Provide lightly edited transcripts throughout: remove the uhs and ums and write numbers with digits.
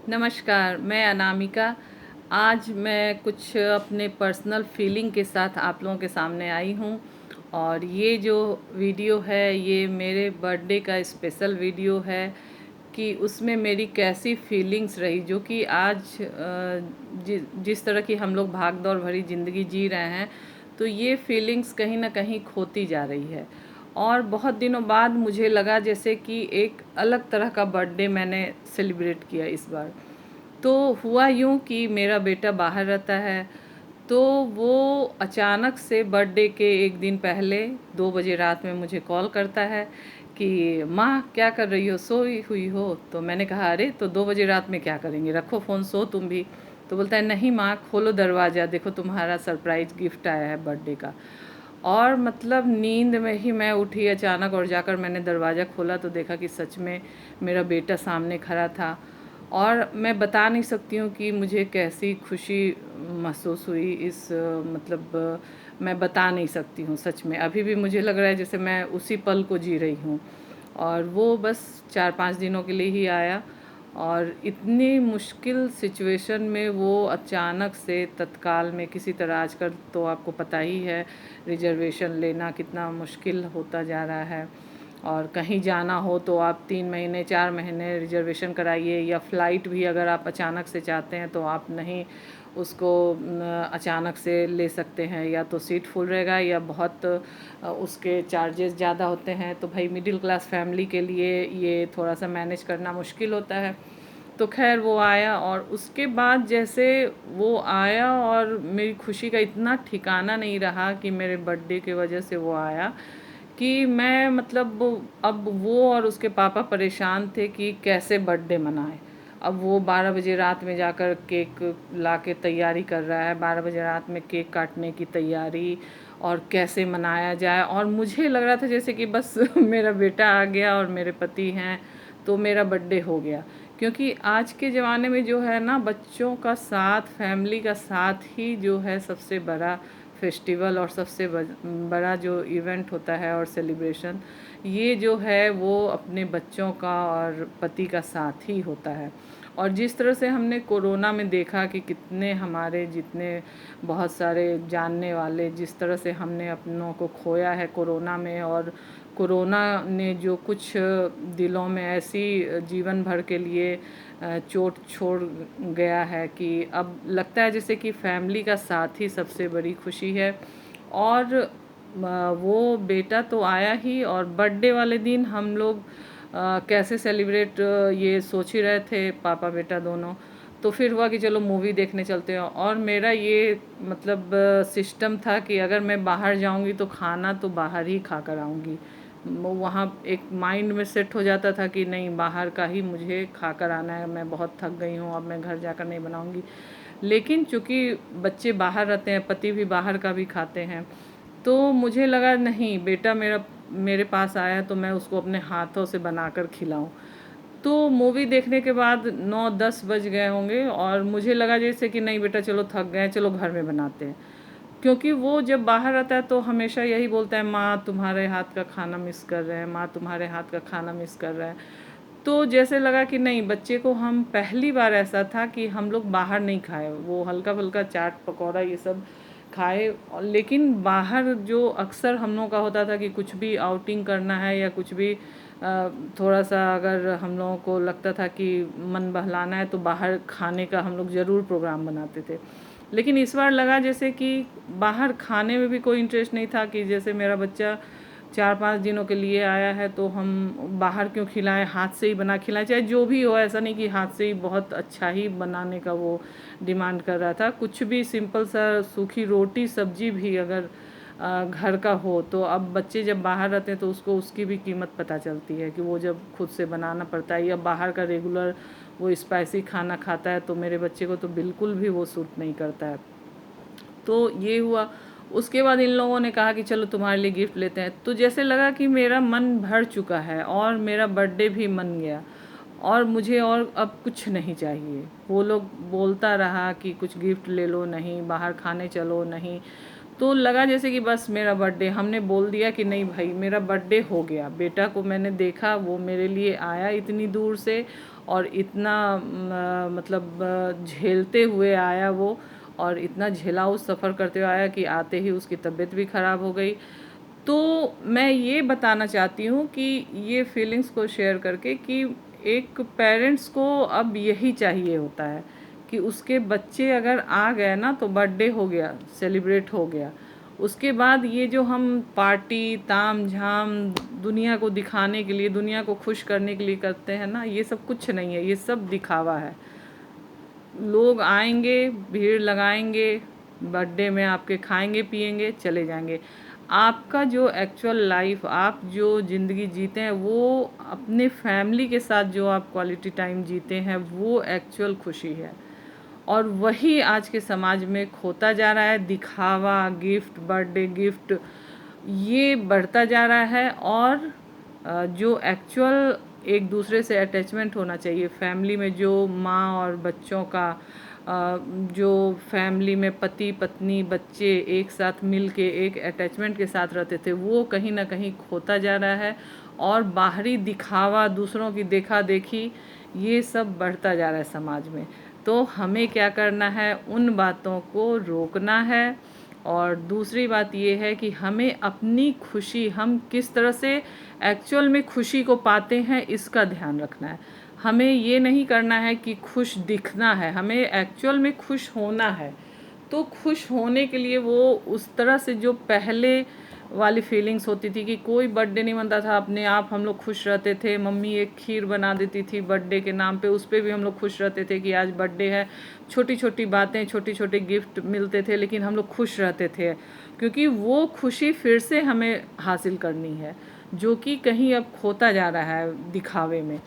नमस्कार, मैं अनामिका। आज मैं कुछ अपने पर्सनल फीलिंग के साथ आप लोगों के सामने आई हूँ। और ये जो वीडियो है ये मेरे बर्थडे का स्पेशल वीडियो है कि उसमें मेरी कैसी फीलिंग्स रही, जो कि आज जिस तरह की हम लोग भाग दौड़ भरी ज़िंदगी जी रहे हैं, तो ये फीलिंग्स कहीं ना कहीं खोती जा रही है। और बहुत दिनों बाद मुझे लगा जैसे कि एक अलग तरह का बर्थडे मैंने सेलिब्रेट किया इस बार। तो हुआ यूँ कि मेरा बेटा बाहर रहता है, तो वो अचानक से बर्थडे के एक दिन पहले 2 बजे रात में मुझे कॉल करता है कि माँ क्या कर रही हो, सोई हुई हो? तो मैंने कहा अरे तो 2 बजे रात में क्या करेंगे, रखो फ़ोन, सो तुम भी। तो बोलता है नहीं माँ, खोलो दरवाज़ा, देखो तुम्हारा सरप्राइज़ गिफ्ट आया है बर्थडे का। और मतलब नींद में ही मैं उठी अचानक, और जाकर मैंने दरवाज़ा खोला तो देखा कि सच में मेरा बेटा सामने खड़ा था। और मैं बता नहीं सकती हूँ कि मुझे कैसी खुशी महसूस हुई मैं बता नहीं सकती हूँ। सच में अभी भी मुझे लग रहा है जैसे मैं उसी पल को जी रही हूँ। और वो बस 4-5 दिनों के लिए ही आया, और इतनी मुश्किल सिचुएशन में वो अचानक से तत्काल में किसी तरह, आजकल तो आपको पता ही है रिजर्वेशन लेना कितना मुश्किल होता जा रहा है। और कहीं जाना हो तो आप 3 महीने 4 महीने रिजर्वेशन कराइए, या फ़्लाइट भी अगर आप अचानक से चाहते हैं तो आप नहीं उसको अचानक से ले सकते हैं, या तो सीट फुल रहेगा या बहुत उसके चार्जेस ज़्यादा होते हैं। तो भाई मिडिल क्लास फैमिली के लिए ये थोड़ा सा मैनेज करना मुश्किल होता है। तो खैर वो आया, और उसके बाद जैसे वो आया और मेरी खुशी का इतना ठिकाना नहीं रहा कि मेरे बर्थडे की वजह से वो आया, कि मैं अब वो और उसके पापा परेशान थे कि कैसे बर्थडे मनाए। अब वो 12 बजे रात में जाकर केक ला के तैयारी कर रहा है, 12 बजे रात में केक काटने की तैयारी, और कैसे मनाया जाए। और मुझे लग रहा था जैसे कि बस मेरा बेटा आ गया और मेरे पति हैं तो मेरा बर्थडे हो गया। क्योंकि आज के ज़माने में जो है ना, बच्चों का साथ, फैमिली का साथ ही जो है सबसे बड़ा फेस्टिवल और सबसे बड़ा जो इवेंट होता है और सेलिब्रेशन, ये जो है वो अपने बच्चों का और पति का साथ ही होता है। और जिस तरह से हमने कोरोना में देखा कि कितने हमारे जितने बहुत सारे जानने वाले, जिस तरह से हमने अपनों को खोया है कोरोना में, और कोरोना ने जो कुछ दिलों में ऐसी जीवन भर के लिए चोट छोड़ गया है कि अब लगता है जैसे कि फैमिली का साथ ही सबसे बड़ी खुशी है। और वो बेटा तो आया ही, और बर्थडे वाले दिन हम लोग कैसे सेलिब्रेट ये सोच ही रहे थे पापा बेटा दोनों। तो फिर हुआ कि चलो मूवी देखने चलते हैं। और मेरा ये सिस्टम था कि अगर मैं बाहर जाऊंगी तो खाना तो बाहर ही खा कर आऊँगी। वहाँ एक माइंड में सेट हो जाता था कि नहीं, बाहर का ही मुझे खा कर आना है, मैं बहुत थक गई हूँ, अब मैं घर जाकर नहीं बनाऊँगी। लेकिन चूँकि बच्चे बाहर रहते हैं, पति भी बाहर का भी खाते हैं, तो मुझे लगा नहीं, बेटा मेरा मेरे पास आया तो मैं उसको अपने हाथों से बनाकर खिलाऊं। तो मूवी देखने के बाद 9-10 बज गए होंगे, और मुझे लगा जैसे कि नहीं बेटा चलो थक गए, चलो घर में बनाते हैं। क्योंकि वो जब बाहर रहता है तो हमेशा यही बोलता है, माँ तुम्हारे हाथ का खाना मिस कर रहे हैं, माँ तुम्हारे हाथ का खाना मिस कर रहे हैं। तो जैसे लगा कि नहीं, बच्चे को हम पहली बार ऐसा था कि हम लोग बाहर नहीं खाए, वो हल्का फुल्का चाट पकौड़ा ये सब खाए। लेकिन बाहर जो अक्सर हम लोगों का होता था कि कुछ भी आउटिंग करना है या कुछ भी थोड़ा सा अगर हम लोगों को लगता था कि मन बहलाना है तो बाहर खाने का हम लोग ज़रूर प्रोग्राम बनाते थे। लेकिन इस बार लगा जैसे कि बाहर खाने में भी कोई इंटरेस्ट नहीं था, कि जैसे मेरा बच्चा 4-5 दिनों के लिए आया है तो हम बाहर क्यों खिलाएं, हाथ से ही बना खिलाएं, चाहे जो भी हो। ऐसा नहीं कि हाथ से ही बहुत अच्छा ही बनाने का वो डिमांड कर रहा था, कुछ भी सिंपल सा सूखी रोटी सब्जी भी अगर घर का हो। तो अब बच्चे जब बाहर रहते हैं तो उसको उसकी भी कीमत पता चलती है कि वो जब खुद से बनाना पड़ता है, या बाहर का रेगुलर वो स्पाइसी खाना खाता है तो मेरे बच्चे को तो बिल्कुल भी वो सूट नहीं करता है। तो ये हुआ। उसके बाद इन लोगों ने कहा कि चलो तुम्हारे लिए गिफ्ट लेते हैं। तो जैसे लगा कि मेरा मन भर चुका है और मेरा बर्थडे भी मन गया, और मुझे और अब कुछ नहीं चाहिए। वो लोग बोलता रहा कि कुछ गिफ्ट ले लो, नहीं बाहर खाने चलो, नहीं। तो लगा जैसे कि बस मेरा बर्थडे, हमने बोल दिया कि नहीं भाई मेरा बर्थडे हो गया। बेटा को मैंने देखा, वो मेरे लिए आया इतनी दूर से, और इतना मतलब झेलते हुए आया वो, और इतना झेलाऊ सफ़र करते हुए आया कि आते ही उसकी तबीयत भी ख़राब हो गई। तो मैं ये बताना चाहती हूँ कि ये फीलिंग्स को शेयर करके कि एक पेरेंट्स को अब यही चाहिए होता है कि उसके बच्चे अगर आ गए ना तो बर्थडे हो गया, सेलिब्रेट हो गया। उसके बाद ये जो हम पार्टी ताम झाम दुनिया को दिखाने के लिए, दुनिया को खुश करने के लिए करते हैं ना, ये सब कुछ नहीं है, ये सब दिखावा है। लोग आएंगे, भीड़ लगाएंगे, बर्थडे में आपके खाएंगे पिएंगे चले जाएंगे। आपका जो एक्चुअल लाइफ, आप जो ज़िंदगी जीते हैं, वो अपने फैमिली के साथ जो आप क्वालिटी टाइम जीते हैं, वो एक्चुअल खुशी है। और वही आज के समाज में खोता जा रहा है। दिखावा, गिफ्ट, बर्थडे गिफ्ट, ये बढ़ता जा रहा है। और जो एक्चुअल एक दूसरे से अटैचमेंट होना चाहिए फैमिली में, जो माँ और बच्चों का, जो फैमिली में पति पत्नी बच्चे एक साथ मिल के एक अटैचमेंट के साथ रहते थे, वो कहीं ना कहीं खोता जा रहा है। और बाहरी दिखावा, दूसरों की देखा देखी, ये सब बढ़ता जा रहा है समाज में। तो हमें क्या करना है, उन बातों को रोकना है। और दूसरी बात ये है कि हमें अपनी खुशी, हम किस तरह से एक्चुअल में खुशी को पाते हैं, इसका ध्यान रखना है। हमें ये नहीं करना है कि खुश दिखना है, हमें एक्चुअल में खुश होना है। तो खुश होने के लिए वो उस तरह से जो पहले वाली फीलिंग्स होती थी कि कोई बर्थडे नहीं मनता था, अपने आप हम लोग खुश रहते थे। मम्मी एक खीर बना देती थी बर्थडे के नाम पे, उस पर भी हम लोग खुश रहते थे कि आज बर्थडे है। छोटी छोटी बातें, छोटी छोटे गिफ्ट मिलते थे, लेकिन हम लोग खुश रहते थे, क्योंकि वो खुशी फिर से हमें हासिल करनी है, जो कि कहीं अब खोता जा रहा है दिखावे में।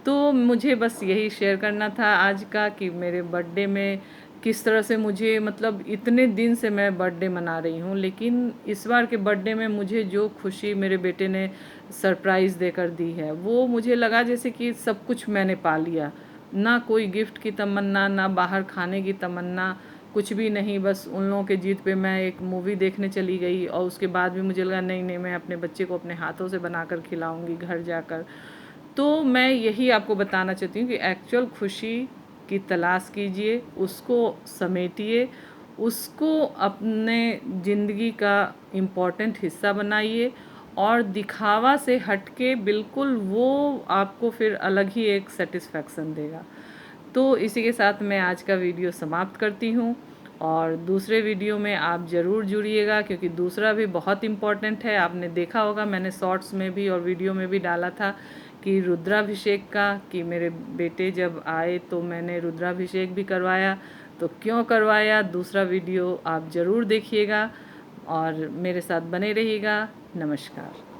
तो मुझे बस यही शेयर करना था आज का, कि मेरे बर्थडे में किस तरह से मुझे, मतलब इतने दिन से मैं बर्थडे मना रही हूँ, लेकिन इस बार के बर्थडे में मुझे जो खुशी मेरे बेटे ने सरप्राइज़ देकर दी है, वो मुझे लगा जैसे कि सब कुछ मैंने पा लिया। ना कोई गिफ्ट की तमन्ना, ना बाहर खाने की तमन्ना, कुछ भी नहीं। बस उन लोगों के जीत पे मैं एक मूवी देखने चली गई, और उसके बाद भी मुझे लगा नहीं नहीं, मैं अपने बच्चे को अपने हाथों से बनाकर खिलाऊंगी घर जाकर। तो मैं यही आपको बताना चाहती हूँ कि एक्चुअल खुशी की तलाश कीजिए, उसको समेटिए, उसको अपने ज़िंदगी का इम्पॉर्टेंट हिस्सा बनाइए, और दिखावा से हटके बिल्कुल वो आपको फिर अलग ही एक सेटिस्फैक्शन देगा। तो इसी के साथ मैं आज का वीडियो समाप्त करती हूँ, और दूसरे वीडियो में आप ज़रूर जुड़िएगा, क्योंकि दूसरा भी बहुत इम्पॉर्टेंट है। आपने देखा होगा, मैंने शॉर्ट्स में भी और वीडियो में भी डाला था कि रुद्राभिषेक का, कि मेरे बेटे जब आए तो मैंने रुद्राभिषेक भी करवाया। तो क्यों करवाया, दूसरा वीडियो आप ज़रूर देखिएगा और मेरे साथ बने रहिएगा। नमस्कार।